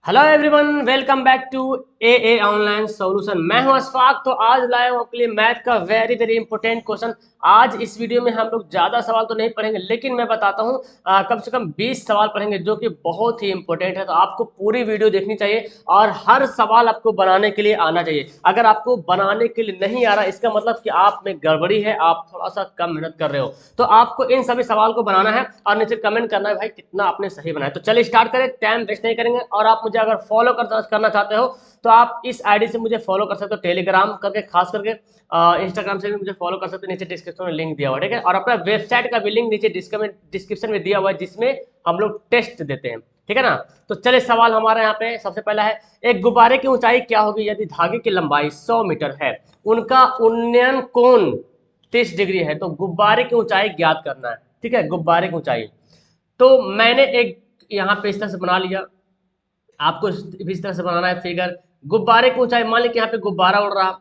Hello everyone, welcome back to a online solution. मैं हूं अशफाक। तो आज लाया हूं आपके लिए मैथ का वेरी वेरी इंपॉर्टेंट क्वेश्चन। आज इस वीडियो में हम लोग ज़्यादा सवाल तो नहीं पढ़ेंगे, लेकिन मैं बताता हूं कम से कम 20 सवाल पढ़ेंगे जो कि बहुत ही इंपॉर्टेंट है। तो आपको पूरी वीडियो देखनी चाहिए और हर सवाल आपको बनाने के लिए आना चाहिए। अगर आपको बनाने के लिए नहीं आ रहा, इसका मतलब कि आप में गड़बड़ी है, आप थोड़ा सा कम मेहनत कर रहे हो। तो आपको इन सभी सवाल को बनाना है और नीचे कमेंट करना है भाई कितना आपने सही बनाया। तो चलिए स्टार्ट करें, टाइम वेस्ट नहीं करेंगे। और आप मुझे अगर फॉलो करना चाहते हो तो आप इस आईडी से मुझे फॉलो कर सकते हो, टेलीग्राम करके, खास करके इंस्टाग्राम से भी मुझे फॉलो कर सकते हो। नीचे डिस्क्रिप्शन में लिंक दिया हुआ है, ठीक है। और अपना वेबसाइट का भी लिंक नीचे डिस्क्रिप्शन में दिया हुआ है, जिसमें हम लोग टेस्ट देते हैं, ठीक है ना। तो चलिए सवाल हमारा यहाँ पे सबसे पहला है, एक गुब्बारे की ऊंचाई क्या होगी यदि धागे की लंबाई 100 मीटर है, उनका उन्नयन कोण 30 डिग्री है। तो गुब्बारे की ऊंचाई ज्ञात करना है, ठीक है, गुब्बारे की ऊंचाई। तो मैंने एक यहाँ पे इस तरह से बना लिया, आपको इस तरह से बनाना है फिगर। गुब्बारे की ऊंचाई, मान लीजिए यहाँ पे गुब्बारा उड़ रहा,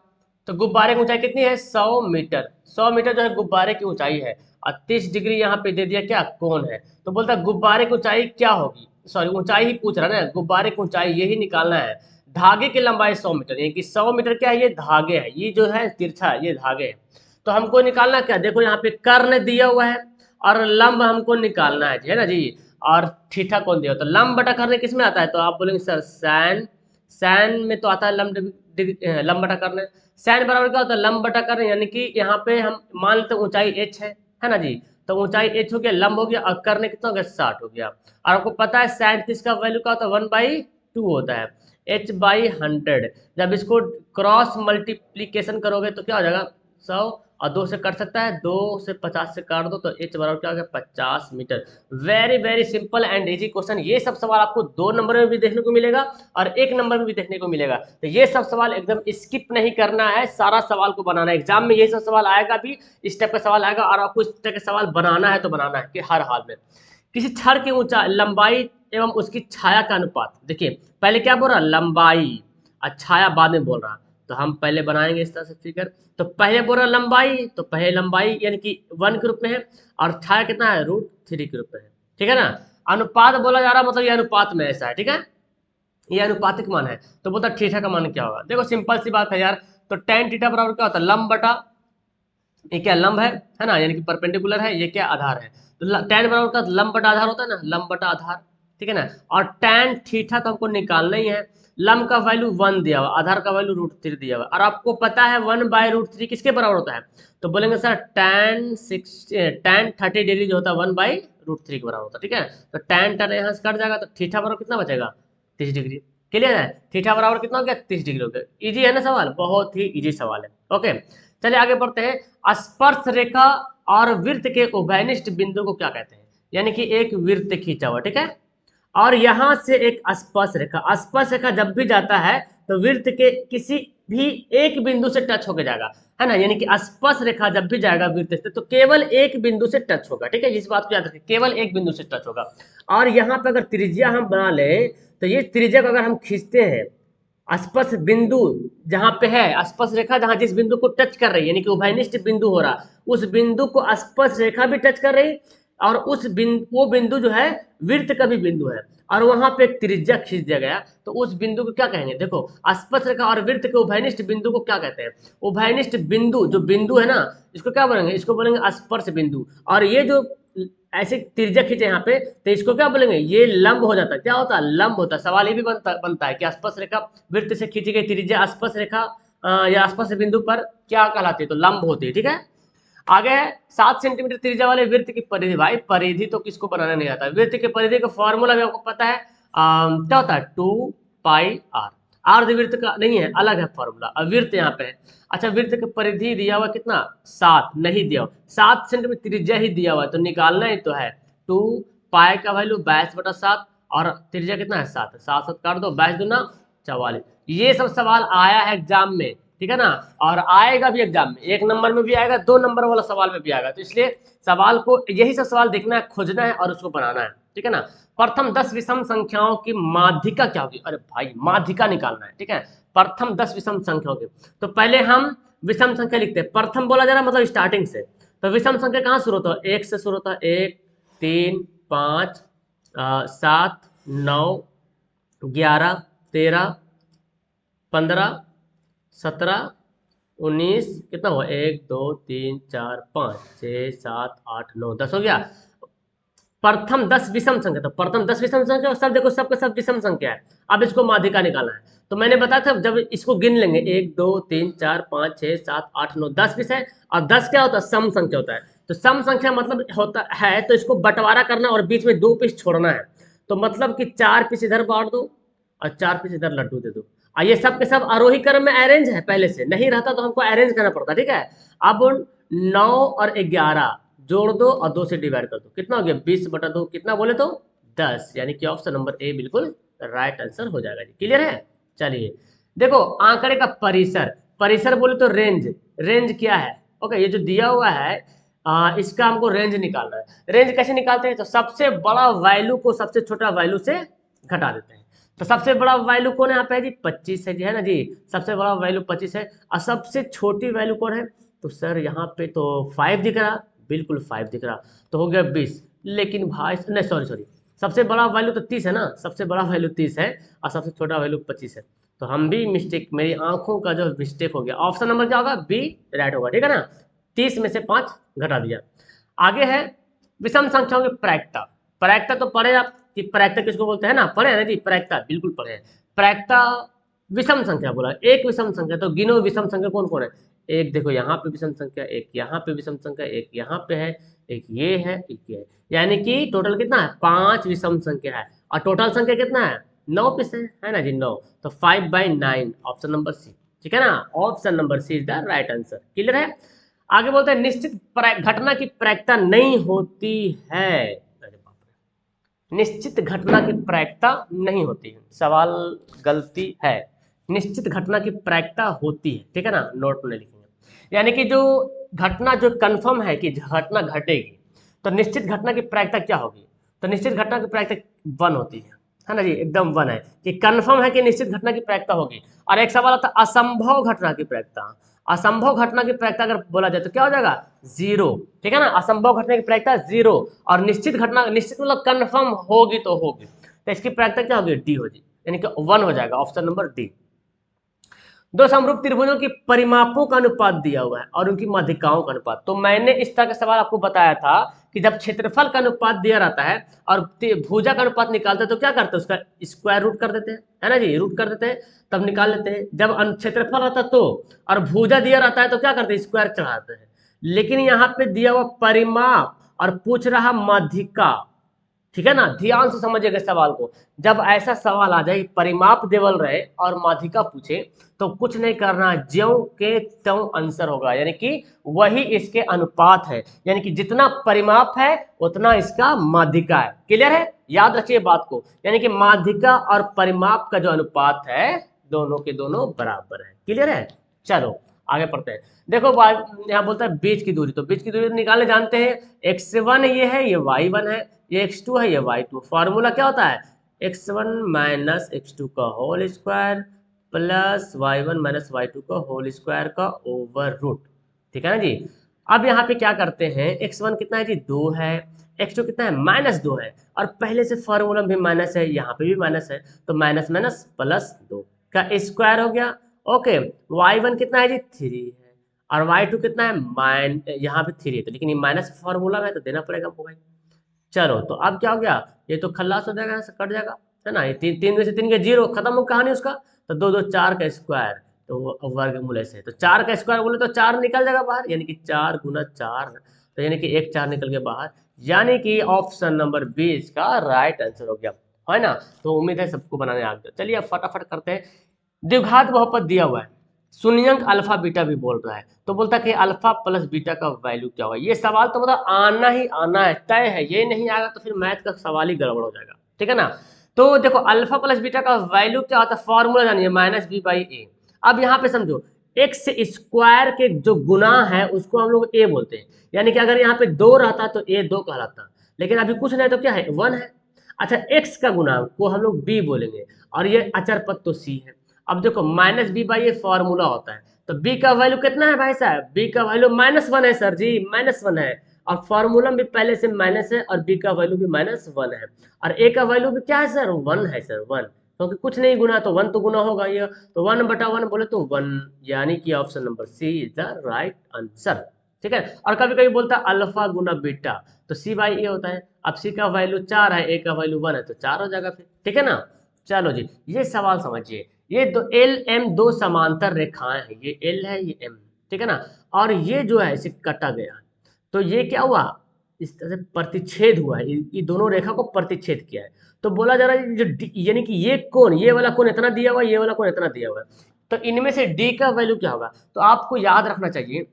तो गुब्बारे की ऊंचाई कितनी है? 100 मीटर। 100 मीटर जो है गुब्बारे की ऊंचाई है, और 30 डिग्री यहाँ पे दे दिया क्या, कोण है। तो बोलता है गुब्बारे की ऊंचाई क्या होगी, सॉरी ऊंचाई ही पूछ रहा है ना, गुब्बारे की ऊंचाई यही निकालना है। धागे की लंबाई 100 मीटर, यानी कि 100 मीटर क्या है, ये धागे है, ये जो है तिरछा ये धागे है। तो हमको निकालना क्या, देखो यहाँ पे कर्ण दिया हुआ है और लंब हमको निकालना है ना जी। और थीटा कौन दिया, तो लंब बटा कर्ण किस में आता है, तो आप बोलेंगे सर सैन, सैन में तो आता है लंब लंब बटा कर्ण। सैन बराबर क्या होता है, लंब बटा कर्ण, यानी कि यहाँ पे हम मान लेते हैं ऊंचाई h है ना जी। तो ऊंचाई h हो गया, लंब हो गया, और कर्ण कितना हो गया, 60 हो गया। और आपको पता है साइन इसका वैल्यू क्या होता है, 1/2 होता है, h/100। जब इसको क्रॉस मल्टीप्लीकेशन करोगे तो क्या हो जाएगा, 100, और 2 से कट सकता है, 2 से 50 से काट दो तो h बराबर क्या हो गया, 50 metre. Very very simple and easy question. ये सब सवाल आपको 2 नंबर में भी देखने को मिलेगा और 1 नंबर में भी देखने को मिलेगा। तो ये सब सवाल एकदम स्किप नहीं करना है, सारा सवाल को बनाना है। एग्जाम में ये सब सवाल आएगा भी, इस टाइप का सवाल आएगा, और आपको इस टाइप का सवाल बनाना है तो बनाना है कि हर हाल में। किसी छड़ की ऊंचाई लंबाई एवं उसकी छाया का अनुपात, देखिए पहले क्या बोल रहा, लंबाई, और छाया बाद में बोल रहा। तो हम पहले बनाएंगे इस तरह से फिगर। तो पहले बोल रहा लंबाई, तो पहले लंबाई यानी कि 1 के रूप में है, और छाया कितना है, √3 के रूप में है, ठीक है ना। अनुपात बोला जा रहा, मतलब ये अनुपात में ऐसा है, ठीक है, ये अनुपातिक मान है। तो बोलता थीटा का मान क्या होगा, देखो सिंपल सी बात है यार। तो tan थीटा बराबर क्या होता है, लंब बटा, ये क्या लंब है ना, यानी कि परपेंडिकुलर है, ये क्या आधार है। तो tan बराबर का लंब बटा आधार होता है ना, लंब बटा आधार, ठीक है ना। और tan थीटा तो हमको निकालना ही है। लंब का वैल्यू 1 दिया हुआ, आधार का वैल्यू √3 दिया हुआ, और आपको पता है 1/√3 किसके बराबर होता है। तो बोलेंगे सर tan 30 डिग्री जो होता है 1/√3 के बराबर होता है, ठीक है। तो tan यहाँ से कट जाएगा, तो थीटा बराबर कितना बचेगा, 30 डिग्री। क्लियर है, थीटा बराबर कितना हो गया, 30 डिग्री हो गया। इजी है ना सवाल, बहुत ही इजी सवाल है। ओके, चलिए आगे बढ़ते हैं। स्पर्श रेखा और वृत्त के उभयनिष्ठ बिंदु को क्या कहते हैं, यानी कि एक वृत्त खींचा हुआ, ठीक है, और यहां से एक स्पर्श रेखा, स्पर्श रेखा जब भी जाता है तो वृत्त के किसी भी एक बिंदु से टच होकर जाएगा, है ना। यानी कि स्पर्श रेखा जब भी जाएगा वृत्त से तो केवल एक बिंदु से टच होगा, ठीक है, इस बात को याद रखिए, केवल एक बिंदु से टच होगा। और यहाँ पे अगर त्रिज्या हम बना लें, तो ये त्रिज्या को अगर हम खींचते हैं, स्पर्श बिंदु जहां पे है, स्पर्श रेखा जहां जिस बिंदु को टच कर रही है, यानी कि उभयनिष्ठ बिंदु हो रहा, उस बिंदु को स्पर्श रेखा भी टच कर रही, और उस बिंदु, वो बिंदु जो है वृत्त का भी बिंदु है, और वहां पे एक त्रिज्या खींच दिया गया, तो उस बिंदु को क्या कहेंगे, देखो स्पर्श रेखा और वृत्त के उभयनिष्ठ बिंदु को क्या कहते हैं, उभयनिष्ठ बिंदु, जो बिंदु है ना, इसको क्या बोलेंगे, इसको बोलेंगे स्पर्श बिंदु। और ये जो ऐसे त्रिज्या खींचे यहाँ पे, तो इसको क्या बोलेंगे, ये लंब हो जाता है, क्या होता है, लंब होता है। सवाल ये भी बनता है कि स्पर्श रेखा वृत्त से खींची गई त्रिज्या स्पर्श रेखा या स्पर्श बिंदु पर क्या कहलाती है, तो लंब होती है, ठीक है। आगे है 7 सेंटीमीटर त्रिज्या वाले वृत्त की परिधि, भाई परिधि तो किसको बनाना नहीं आता, वृत्त की परिधि का फॉर्मूला भी आपको पता है, क्या होता है, 2πr। अर्धवृत्त का नहीं है, अलग है फॉर्मूला, अवृत्त यहाँ पे है। अच्छा, वृत्त की परिधि दिया हुआ कितना, 7 नहीं दिया हुआ, 7 सेंटीमीटर त्रिज्या ही दिया हुआ है, तो निकालना ही तो है। 2π का वैल्यू 22/7, और त्रिज्या कितना है, 7, 7 7 काट दो, 22 दूना 44। ये सब सवाल आया है एग्जाम में, ठीक है ना, और आएगा भी एग्जाम में, 1 नंबर में भी आएगा, 2 नंबर वाला सवाल में भी आएगा। तो इसलिए सवाल को यही सब सवाल देखना है, खोजना है और उसको बनाना है, ठीक है ना। प्रथम 10 विषम संख्याओं की माध्यिका क्या होगी, अरे भाई माध्यिका निकालना है, ठीक है, प्रथम 10 विषम संख्याओं की। तो पहले हम विषम संख्या लिखते हैं, प्रथम बोला जा रहा है मतलब स्टार्टिंग से। तो विषम संख्या कहाँ शुरू होता है, 1 से शुरू होता है, 1 3 5 7 9 11, 13, 15, 17, 19, कितना हुआ, 1 2 3 4 5 6 7 8 9 10 हो गया। प्रथम 10 विषम संख्या, तो प्रथम 10 विषम संख्या और सब देखो सबके सब विषम संख्या है। अब इसको माध्यिका निकालना है। तो मैंने बताया था जब इसको गिन लेंगे 1 2 3 4 5 6 7 8 9 10 विषय, और 10 क्या होता है, सम संख्या होता है। तो सम संख्या मतलब होता है, तो इसको बंटवारा करना और बीच में 2 पीस छोड़ना है। तो मतलब कि 4 पीस इधर बांट दो और 4 पीस इधर लड्डू दे दो। और ये सब के सब आरोही क्रम में अरेंज है, पहले से नहीं रहता तो हमको अरेंज करना पड़ता, ठीक है। अब 9 और 11 जोड़ दो और 2 से डिवाइड कर दो, कितना हो गया, 20/2, कितना बोले तो 10, यानी कि ऑप्शन नंबर ए बिल्कुल राइट आंसर हो जाएगा जी। क्लियर है। चलिए देखो आंकड़े का परिसर, परिसर बोले तो रेंज, रेंज क्या है, ओके, ये जो दिया हुआ है इसका हमको रेंज निकालना है। रेंज कैसे निकालते हैं, तो सबसे बड़ा वैल्यू को सबसे छोटा वैल्यू से घटा देते हैं। तो सबसे बड़ा वैल्यू कौन है यहाँ पे है जी, 25 है जी, है ना जी, सबसे बड़ा वैल्यू 25 है। और सबसे छोटी वैल्यू कौन है, तो सर यहाँ पे तो 5 दिख रहा, बिल्कुल 5 दिख रहा, तो हो गया 20। लेकिन भाई नहीं, सॉरी सॉरी, सबसे बड़ा वैल्यू तो 30 है ना, सबसे बड़ा वैल्यू 30 है और सबसे छोटा वैल्यू 25 है। तो हम भी मिस्टेक, मेरी आंखों का जो मिस्टेक हो गया, ऑप्शन नंबर क्या होगा, बी राइट होगा, ठीक है ना। 30 में से 5 घटा दिया। आगे है विषम संख्याओं की प्रायिकता। प्रायिकता तो पढ़े आप कि प्रायिकता किसको बोलते हैं ना, पढ़े हैं ना जी, प्रायिकता बिल्कुल पढ़े हैं। प्रायिकता विषम संख्या बोला, एक विषम संख्या, तो गिनो विषम संख्या कौन कौन है। एक देखो यहाँ पे विषम संख्या, एक यहाँ पे विषम संख्या, एक यहाँ पे है, एक ये है, एक ये है, यानी कि टोटल कितना है, 5 विषम संख्या है। और टोटल संख्या कितना है, 9 पीस है ना जी, 9। तो 5/9 ऑप्शन नंबर सी, ठीक है ना, option number C is the right answer. Clear है। आगे बोलते हैं निश्चित घटना की प्रायिकता नहीं होती है। अरे बाप रे, निश्चित घटना की प्रायिकता नहीं होती है, सवाल गलती है। निश्चित घटना की प्रायिकता होती है, ठीक है ना, नोट में लिखेंगे। यानी कि जो घटना जो कंफर्म है कि घटना घटेगी, तो निश्चित घटना की प्रायिकता क्या होगी, तो निश्चित घटना की प्रायिकता 1 होती है ना जी, एकदम 1 है कि कंफर्म है कि निश्चित घटना की प्रायिकता होगी। और एक सवाल आता है असंभव घटना की प्रायिकता। असंभव घटना की प्रायिकता अगर बोला जाए तो क्या हो जाएगा, 0, ठीक है ना, असंभव घटना की प्रायिकता 0। और निश्चित घटना, निश्चित मतलब कंफर्म होगी तो होगी, तो इसकी प्रायिकता क्या होगी, डी होगी, यानी कि 1 हो जाएगा, ऑप्शन नंबर डी। दो समरूप त्रिभुजों की परिमापों का अनुपात दिया हुआ है और उनकी माध्यिकाओं का अनुपात। तो मैंने इस तरह का सवाल आपको बताया था कि जब क्षेत्रफल का अनुपात दिया रहता है और भुजा का अनुपात निकालते हैं तो क्या करते हैं, उसका स्क्वायर रूट कर देते हैं, है ना जी, रूट कर देते हैं, तब निकाल लेते हैं। जब क्षेत्रफल रहता है तो, और भुजा दिया रहता है तो क्या करते हैं, स्क्वायर चढ़ाते हैं। लेकिन यहाँ पे दिया हुआ परिमाप और पूछ रहा माध्यिका, ठीक है ना, ध्यान से समझिएगा सवाल को। जब ऐसा सवाल आ जाए परिमाप देवल रहे और माध्यिका पूछे, तो कुछ नहीं करना, ज्यों के त्यों आंसर होगा, यानी कि वही इसके अनुपात है, यानी कि जितना परिमाप है उतना इसका माध्यिका है। क्लियर है, याद रखिए बात को, यानी कि माध्यिका और परिमाप का जो अनुपात है दोनों के दोनों बराबर है। क्लियर है। चलो आगे पढ़ते हैं। देखो यहाँ बोलता है बीच की दूरी, तो बीच की दूरी निकालने जानते हैं, x1 ये है, ये y1 है, ये x2 है, ये y2। फॉर्मूला क्या होता है, x1 माइनस x2 का whole square plus y1 minus y2 का होल स्क्वायर का ओवर रूट, ठीक है ना जी। अब यहाँ पे क्या करते हैं, x1 कितना है जी, 2 है, x2 कितना है, -2 है, और पहले से फॉर्मूला भी माइनस है, यहाँ पे भी माइनस है, तो माइनस माइनस +2 का स्क्वायर हो गया। ओके, y1 कितना है जी, 3 है, और y2 कितना है, यहाँ पे 3 है, तो लेकिन ये माइनस फॉर्मूला है तो देना पड़ेगा हमको भाई। चलो तो अब क्या हो गया, ये तो खल्लास हो जाएगा, कट जाएगा, है ना, ये 3 में से 3 के 0, खत्म हो कहानी उसका। तो 2 2 4 का स्क्वायर, तो वो वर्गमूल ऐसे, तो 4 का स्क्वायर बोले तो 4 निकल जाएगा बाहर, यानी कि 4 गुना 4, तो यानी कि 1 4 निकल के बाहर, यानी कि ऑप्शन नंबर 20 का राइट आंसर हो गया, है ना। तो उम्मीद है सबको बनाने आ गया। चलिए अब फटाफट करते हैं। द्विघात बहुपद दिया हुआ है, शून्यंक अल्फा बीटा भी बोल रहा है, तो बोलता है कि अल्फा प्लस बीटा का वैल्यू क्या होगा। ये सवाल तो मतलब आना ही आना है, तय है, ये नहीं आएगा तो फिर मैथ का सवाल ही गड़बड़ हो जाएगा, ठीक है ना। तो देखो अल्फा प्लस बीटा का वैल्यू क्या होता है, फॉर्मूला जानिए, -b/a। अब यहाँ पे समझो, एक्स स्क्वायर के जो गुना है उसको हम लोग ए बोलते हैं, यानी कि अगर यहाँ पे 2 रहता तो ए 2 कहलाता, लेकिन अभी कुछ नहीं तो क्या है, 1 है। अच्छा, एक्स का गुना को हम लोग बी बोलेंगे, और ये अचर पद तो सी है। अब देखो -b/a ये फॉर्मूला होता है, तो b का वैल्यू कितना है भाई साहब, b का वैल्यू -1 है सर जी, -1 है, और फॉर्मूला भी पहले से माइनस है, और b का वैल्यू भी -1 है, और a का वैल्यू भी क्या है सर, 1 है सर, 1। क्योंकि कुछ नहीं गुना तो 1 तो गुना होगा ये, तो 1/1 बोले तो 1, यानी कि option number C is the right answer. ठीक है, और कभी कभी बोलता है अल्फा गुना बीटा, तो C/A होता है। अब C का वैल्यू 4 है, A का वैल्यू 1 है, तो 4 हो जाएगा फिर। ठीक है ना। चलो जी, ये सवाल समझिए। ये दो LM दो समांतर रेखाएं हैं, ये L है ये M। ठीक है ना, और ये जो है इसे कटा गया, तो ये क्या हुआ, इस तरह से प्रतिच्छेद हुआ है, ये दोनों रेखा को प्रतिच्छेद किया है। तो बोला जा रहा है जो यानी कि ये कोण, ये वाला कोण इतना दिया हुआ है, ये वाला कोण इतना दिया हुआ है, तो इनमें से D का वैल्यू क्या होगा। तो आपको याद रखना चाहिए,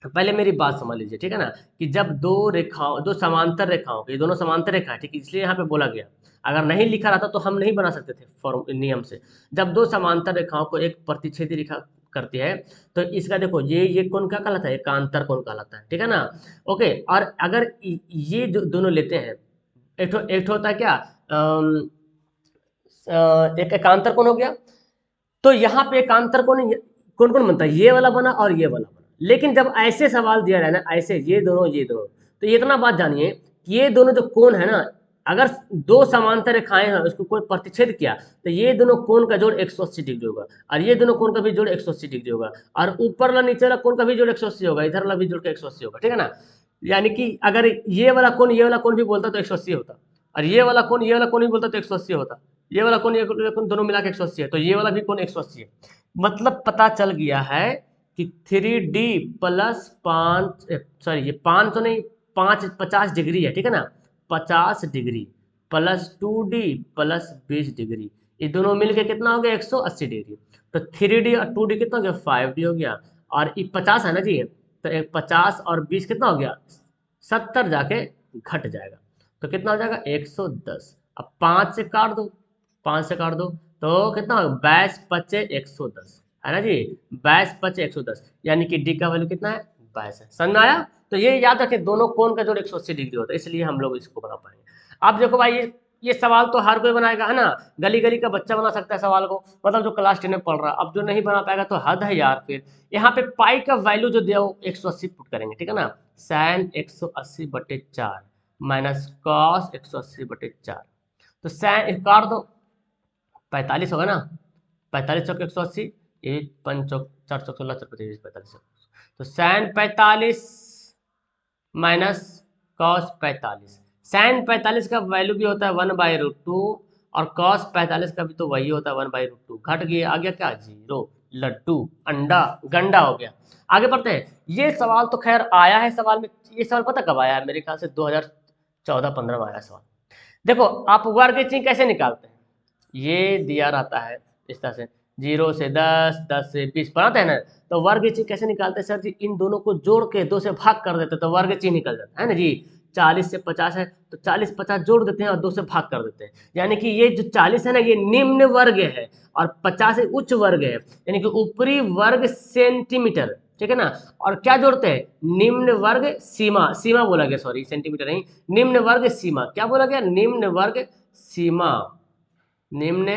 तो पहले मेरी बात समझ लीजिए। ठीक है ना, कि जब दो रेखाओं, दो समांतर रेखाओं, ये दोनों समांतर रेखा है, ठीक है, इसलिए यहाँ पे बोला गया। अगर नहीं लिखा रहता तो हम नहीं बना सकते थे फॉर्म नियम से। जब दो समांतर रेखाओं को एक प्रतिच्छेदी रेखा करती है, तो इसका देखो ये कोण क्या कहलाता है, एकांतर कोण कहलाता है। ठीक है ना। ओके, और अगर ये जो दोनों लेते हैं, एक होता है क्या, एक एकांतर कोण हो गया। तो यहाँ पे एकांतर कोण कौन कौन बनता है, ये वाला बना और ये वाला बना। लेकिन जब ऐसे सवाल दिया जाए ना, ऐसे ये दोनों ये दोनों, तो ये इतना बात जानिए कि ये दोनों जो कोण है ना, अगर दो समांतर रेखाएं हैं उसको कोई प्रतिच्छेद किया, तो ये दोनों कोण का जोड़ 180 डिग्री होगा, और ये दोनों कोण का भी जोड़ 180 डिग्री होगा, और ऊपर वाला नीचे वाला कोण का भी जोड़ 180 होगा, इधर वाला भी जोड़ के 180 होगा। ठीक है ना। यानी कि अगर ये वाला कोण ये वाला कोण भी बोलता तो 180 होता, और ये वाला कोण ये वाला कोण भी बोलता तो 180 होता, ये वाला कोण ये वाला कोण दोनों मिला के 180 है, तो ये वाला भी कोण 180 है। मतलब पता चल गया है कि 3D प्लस 5, सॉरी ये 5 तो नहीं, 50 डिग्री है। ठीक है ना, 50 degree plus 2D plus 20 degree, ये दोनों मिलके कितना हो गया, 180 डिग्री। तो 3D और 2D कितना हो गया, 5D हो गया, और ये 50 है ना जी, तो एक 50 और 20 कितना हो गया, 70 जाके घट जाएगा, तो कितना हो जाएगा, 110। अब 5 से काट दो, 5 से काट दो, तो कितना होगा, 22 पचे 110 है ना जी, 22 पचे 110, यानी कि डी का वैल्यू कितना है, 22 है। समझ में आया। तो ये याद रखें, दोनों कोण का जोड़ 180 डिग्री होता है, इसलिए हम लोग इसको बना पाएंगे। अब देखो भाई, ये सवाल तो हर कोई बनाएगा, है ना। गली गली का बच्चा बना सकता है सवाल को, मतलब जो क्लास 10 में पढ़ रहा है। अब जो नहीं बना पाएगा तो हद है यार। फिर यहाँ पे पाई का वैल्यू जो दिया वो 180 पुट करेंगे। ठीक है ना, साइन 180/4 माइनस कॉस 180/4, तो साइन काट दो, 45 होगा ना, 45 चौक 180, एक 5 चौक 4 चौक 16 4 25 45, तो साइन 45 माइनस कॉस 45। साइन 45 का वैल्यू भी होता है 1/√2, और कॉस 45 का भी तो वही होता है 1/√2। घट गया, आ गया क्या, 0। लड्डू अंडा गंडा हो गया। आगे बढ़ते हैं। ये सवाल तो खैर आया है सवाल में, ये सवाल पता कब आया है, मेरे ख्याल से 2014-15 में आया सवाल। देखो, आप वर्ग चिन्ह कैसे निकालते हैं, ये दिया रहता है इस तरह से, 0 से 10, 10 से 20 बनाते हैं ना, तो वर्ग चिन्ह कैसे निकालते हैं सर जी, इन दोनों को जोड़ के 2 से भाग कर देते हैं, तो वर्ग चिन्ह निकल जाता है ना जी। 40 से 50 है, तो 40-50 जोड़ देते हैं और 2 से भाग कर देते हैं, यानी कि ये जो 40 है ना, ये निम्न वर्ग है, और 50 उच्च वर्ग है, यानी कि ऊपरी वर्ग सेंटीमीटर। ठीक है ना, और क्या जोड़ते हैं, निम्न वर्ग सीमा, सीमा बोला गया, सॉरी सेंटीमीटर नहीं, निम्न वर्ग सीमा, क्या बोला गया, निम्न वर्ग सीमा, निम्न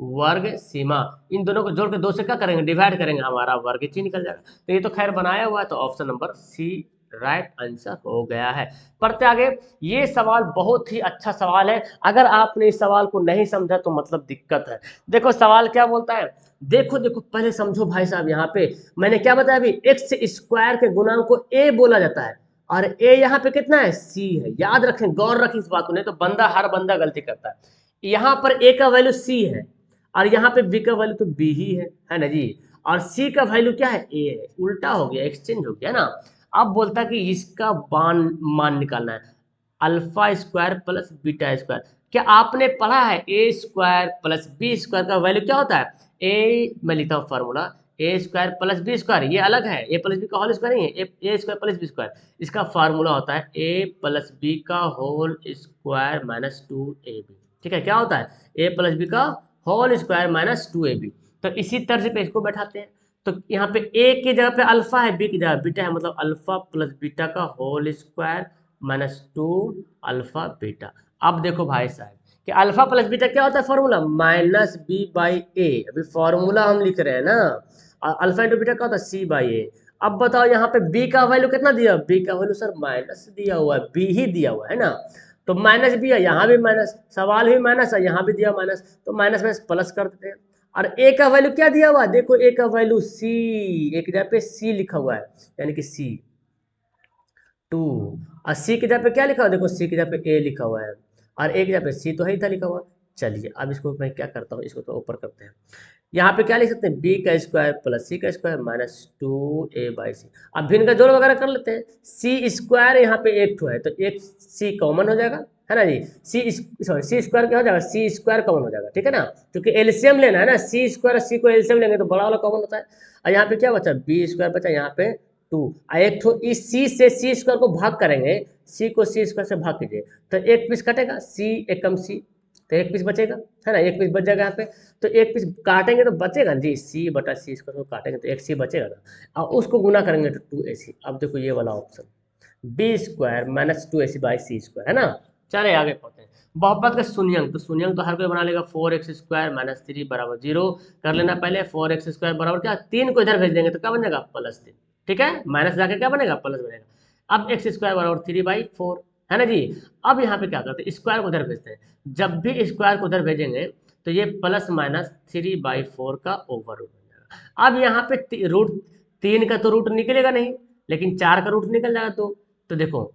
वर्ग सीमा। इन दोनों को जोड़ के 2 से क्या करेंगे, डिवाइड करेंगे, हमारा वर्ग चिन्ह निकल जाएगा। तो ये तो खैर बनाया हुआ है, तो option number C right answer हो गया है। पढ़ते आगे। ये सवाल बहुत ही अच्छा सवाल है, अगर आपने इस सवाल को नहीं समझा तो मतलब दिक्कत है। देखो सवाल क्या बोलता है, देखो देखो पहले समझो भाई साहब, यहाँ पे मैंने क्या बताया अभी, एक्स स्क्वायर के गुणांक को ए बोला जाता है, और ए यहाँ पे कितना है, सी है। याद रखें, गौर रखें इस बात को, नहीं तो हर बंदा गलती करता है। यहाँ पर ए का वैल्यू सी है, और यहाँ पे बी का वैल्यू तो बी ही है ना जी, और सी का वैल्यू क्या है, ए है। उल्टा हो गया, एक्सचेंज हो गया ना। अब बोलता है कि इसका मान निकालना है, alpha square plus beta square. क्या आपने पढ़ा है, ए स्क्वायर प्लस बी स्क्वायर का वैल्यू क्या होता है, ए, मैं लिखता हूँ फॉर्मूला, ए स्क्वायर प्लस बी स्क्वायर, ये अलग है, ए प्लस बी का होल स्क्वायर नहीं है, ए स्क्वायर प्लस बी स्क्वायर। इसका फार्मूला होता है ए प्लस बी का होल स्क्वायर माइनस 2ab। ठीक है, क्या होता है, ए प्लस बी का होल स्क्वायर माइनस 2ab। तो इसी तर्ज पे इसको बैठाते हैं, तो यहाँ पे ए की जगह पे अल्फा है, बी की जगह बीटा है, मतलब अल्फा प्लस बीटा का whole square minus 2 alpha beta. अब देखो भाई साहब कि अल्फा प्लस बीटा क्या होता है, फॉर्मूला -b/a। अभी फॉर्मूला हम लिख रहे हैं ना, और अल्फा इंटू बीटा क्या होता है, c/a। अब बताओ यहाँ पे b का वैल्यू कितना दिया, b का वैल्यू सर माइनस दिया हुआ है, b ही दिया हुआ है ना, तो माइनस भी है, यहाँ भी माइनस, सवाल भी माइनस है, यहाँ भी दिया माइनस, तो माइनस माइनस प्लस कर देते हैं। और ए का वैल्यू क्या दिया हुआ है, देखो ए का वैल्यू सी, एक जगह पे सी लिखा हुआ है, यानी कि सी 2, और सी की जगह पे क्या लिखा हुआ है, देखो सी की जगह पे ए लिखा हुआ है, और ए की जगह पे सी तो है ही था लिखा हुआ। चलिए अब इसको मैं क्या करता हूँ, इसको तो ऊपर करते हैं। यहाँ पे क्या लिख सकते हैं, बी का स्क्वायर प्लस सी का स्क्वायर माइनस 2a/c। अब भिन्न का जोड़ वगैरह कर लेते हैं। सी स्क्वायर यहाँ पे एक ठो है, तो एक सी कॉमन हो जाएगा, है ना जी। सी स्क्वायर क्या हो जाएगा, सी स्क्वायर कॉमन हो जाएगा, ठीक है ना, क्योंकि एलसीएम लेना है ना, सी स्क्वायर सी को एलसीएम लेंगे तो बड़ा वाला कॉमन होता है। और यहाँ पे क्या बचा, बी स्क्वायर बचा, यहाँ पे 2, एक ठो इस सी से सी स्क्वायर को भाग करेंगे, सी को सी स्क्वायर से भाग कीजिए तो एक पीस कटेगा, सी एकम सी, तो एक पीस बचेगा, है ना, एक पीस बच जाएगा यहाँ पे। तो एक पीस काटेंगे तो बचेगा जी, सी बटा सी स्क्वायर को काटेंगे तो एक सी बचेगा ना, और उसको गुना करेंगे तो 2ac। अब देखो ये वाला option, B square minus 2ac/c², है ना। चले आगे पढ़ते हैं। बहुपद का शून्यंक, तो शून्यंक तो हर कोई बना लेगा, 4x² माइनस 3 बराबर 0 कर लेना पहले। 4x² बराबर क्या, 3 को इधर भेज देंगे तो क्या बन जाएगा, +3, ठीक है, माइनस जाके क्या बनेगा, प्लस बनेगा। अब x² बराबर 3/4, है ना जी। अब यहाँ पे क्या करते हैं, स्क्वायर को उधर भेजते हैं, जब भी स्क्वायर को उधर भेजेंगे तो ये प्लस माइनस 3/4 का ओवर रूट बन जाएगा। अब यहाँ पे रूट 3 का तो रूट निकलेगा नहीं, लेकिन 4 का रूट निकल जाएगा, तो देखो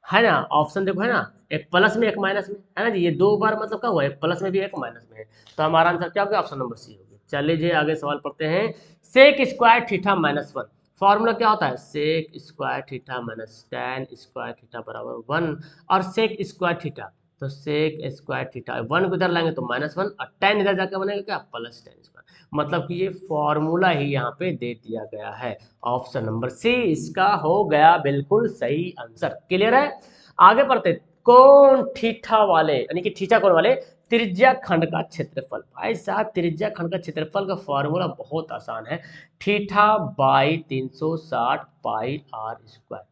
है ना, ऑप्शन देखो है ना, एक प्लस में एक माइनस में, है ना जी, ये 2 बार मतलब क्या हुआ, एक प्लस में भी एक माइनस में है, तो हमारा आंसर क्या होगा, ऑप्शन नंबर सी होगी। चलिए आगे सवाल पढ़ते हैं। सेक स्क्वायर थीटा -1, फॉर्मूला क्या होता है, sec square theta minus tan square theta बराबर 1, और सेक स्क्वायर थीटा, तो सेक स्क्वायर थीटा 1 को इधर लाएंगे तो -1, और tan इधर जाकर बनेगा क्या, प्लस tan स्क्वायर, मतलब कि ये फॉर्मूला ही यहाँ पे दे दिया गया है। ऑप्शन नंबर सी इसका हो गया बिल्कुल सही आंसर। क्लियर है, आगे बढ़ते। कौन थीटा वाले, यानी कि थीटा कोण वाले त्रिज्या खंड का क्षेत्रफल, भाई साहब त्रिज्या खंड का क्षेत्रफल का फॉर्मूला बहुत आसान है, theta by 360 pi r square.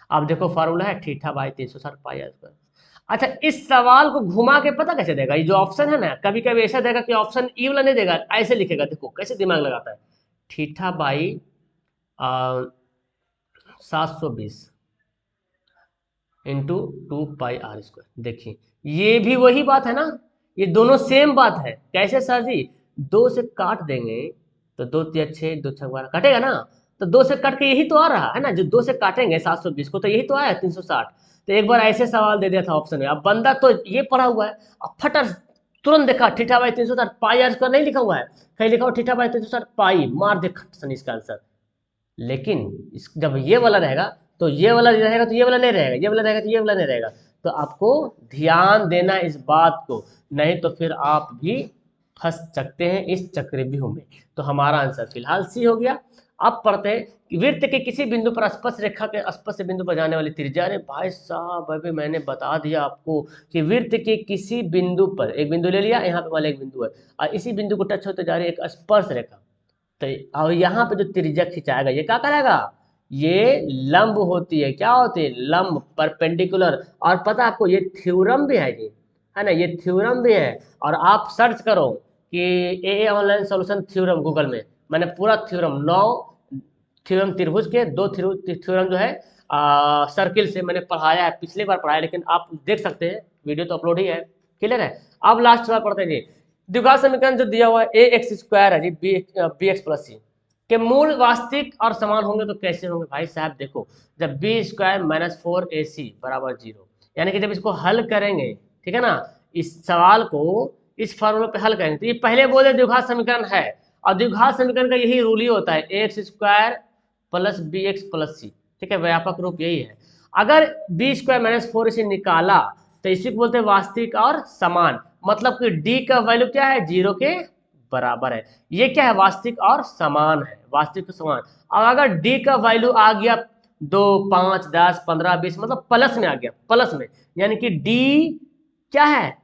अब देखो फॉर्मूला है theta by 360 pi r square. अच्छा, इस सवाल को घुमा के पता कैसे देगा, ये जो ऑप्शन है ना, कभी कभी ऐसा देगा कि ऑप्शन ई वाला नहीं देगा, ऐसे लिखेगा, देखो कैसे दिमाग लगाता है, थीटा बाई 720 इंटू 2πr²। देखिए ये भी वही बात है ना, ये दोनों सेम बात है। कैसे सर जी, 2 से काट देंगे तो 2 × 6 2 × 12 कटेगा ना, तो 2 से कट के यही तो आ रहा है ना, जो 2 से काटेंगे 720 को तो यही तो आया 360। तो एक बार ऐसे सवाल दे दिया था ऑप्शन में, अब बंदा तो ये पढ़ा हुआ है, अब फटर तुरंत देखा theta by 360 pi r square नहीं लिखा हुआ है, कहीं लिखा हुआ थीटा बाई 360 पाई, मार दे खट सन इसका आंसर। लेकिन जब ये वाला रहेगा तो ये वाला रहेगा, तो ये वाला नहीं रहेगा, ये वाला रहेगा तो ये वाला नहीं रहेगा, तो आपको ध्यान देना इस बात को, नहीं तो फिर आप भी फंस सकते हैं इस चक्रव्यूह में। तो हमारा आंसर फिलहाल सी हो गया। अब पढ़ते हैं कि वृत्त के किसी बिंदु पर स्पर्श रेखा के स्पर्श बिंदु पर जाने वाली त्रिज्या। अरे भाई साहब अभी मैंने बता दिया आपको कि वृत्त के किसी बिंदु पर, एक बिंदु ले लिया, यहाँ पे वाला एक बिंदु है, और इसी बिंदु को टच होते जा रही है एक स्पर्श रेखा, तो और यहाँ पे जो त्रिज्या खिंचाएगा ये क्या करेगा, ये लंब होती है, क्या होती है, लंब, परपेंडिकुलर। और पता आपको ये थ्योरम भी है जी, है ना, ये थ्योरम भी है। और आप सर्च करो कि ए ऑनलाइन सॉल्यूशन थ्योरम गूगल में, मैंने पूरा थ्योरम 9 थ्योरम त्रिभुज के 2 थ्योरम जो है सर्किल से मैंने पढ़ाया है, पिछली बार पढ़ाया, लेकिन आप देख सकते हैं, वीडियो तो अपलोड ही है। क्लियर है, अब लास्ट बार पढ़ते हैं जी। द्विघात समीकरण जो दिया हुआ है ax² है जी bx + c के मूल वास्तविक और समान होंगे तो कैसे होंगे, भाई साहब देखो, जब b² - 4ac = 0, यानी कि जब इसको हल करेंगे, ठीक है ना, इस सवाल को इस फॉर्मूले पे हल करेंगे, तो ये पहले बोले द्विघात समीकरण है, और द्विघात समीकरण का यही रूल ही होता है, ax² + bx + c, ठीक है, व्यापक रूप यही है। अगर b² - 4ac निकाला तो इसी को बोलते हैं वास्तविक और समान, मतलब कि d का वैल्यू क्या है, 0 के बराबर है। ये क्या है, वास्तविक और समान है, वास्तविक और समान। अब अगर d का वैल्यू आ गया 2 5 10 15 20, मतलब प्लस में आ गया, प्लस में, यानी कि d क्या है,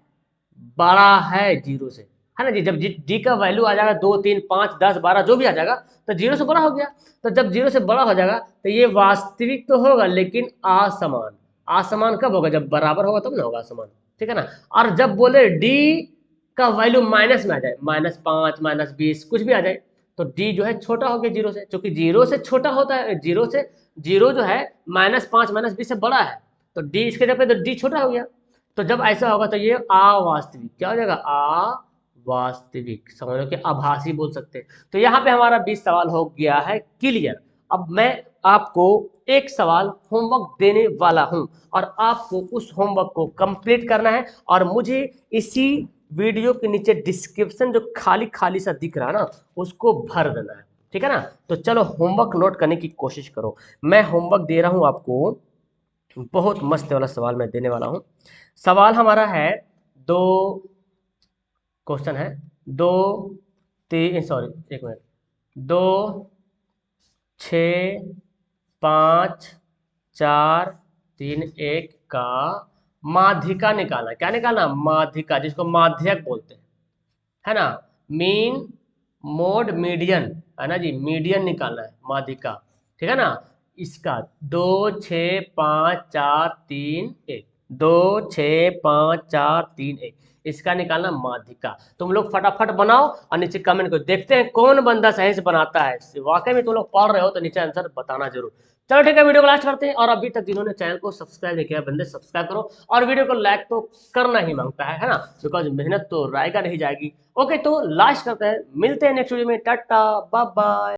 बड़ा है 0 से, है ना जी। जब d का वैल्यू आ जाएगा 2 3 5 10 12 जो भी आ जाएगा तो 0 से बड़ा हो गया, तो जब 0 से बड़ा हो जाएगा तो ये वास्तविक तो होगा लेकिन असमान। असमान कब होगा, जब बराबर होगा तब ना होगा असमान, ठीक है ना। और जब बोले d का वैल्यू माइनस में आ जाए, -5 -20 कुछ भी आ जाए, तो d जो है छोटा हो गया 0 से, क्योंकि 0 से छोटा होता है, 0 जो है -5 -20 से बड़ा है, तो d इसके जगह पे तो d छोटा हो गया। तो जब ऐसा होगा तो ये अवास्तविक क्या हो जाएगा, अवास्तविक, समझ लो कि आभासी बोल सकते हैं। तो यहाँ पे हमारा 20 सवाल हो गया है क्लियर। अब मैं आपको एक सवाल होमवर्क देने वाला हूं और आपको उस होमवर्क को कंप्लीट करना है और मुझे इसी वीडियो के नीचे डिस्क्रिप्शन जो खाली खाली सा दिख रहा है ना उसको भर देना है, ठीक है ना। तो चलो होमवर्क नोट करने की कोशिश करो। मैं होमवर्क दे रहा हूं आपको, बहुत मस्त वाला सवाल मैं देने वाला हूं। सवाल हमारा है, दो क्वेश्चन है, दो तीन, सॉरी एक मिनट, दो, छ, पाँच, चार, तीन, एक का माध्यिका निकालना। क्या निकालना, माध्यिका, जिसको माध्यक बोलते हैं, है ना। मीन, मोड, मीडियन, है ना जी, मीडियन निकालना है, माध्यिका, ठीक है ना। इसका 2, 6, 5, 4, 3, 1, 2, 6, 5, 4, 3, 1, इसका निकालना माध्यिका। तुम लोग फटाफट बनाओ और नीचे कमेंट करो, देखते हैं कौन बंदा सही से बनाता है। वाकई में तुम लोग पढ़ रहे हो तो नीचे आंसर बताना जरूर। चलो ठीक है, वीडियो को लास्ट करते हैं। और अभी तक जिन्होंने चैनल को सब्सक्राइब नहीं किया बंदे सब्सक्राइब करो और वीडियो को लाइक तो करना ही मांगता है ना, बिकॉज मेहनत तो रायगा नहीं जाएगी। ओके, तो लास्ट करते हैं, मिलते हैं नेक्स्ट वीडियो में, टाटा बाय बाय।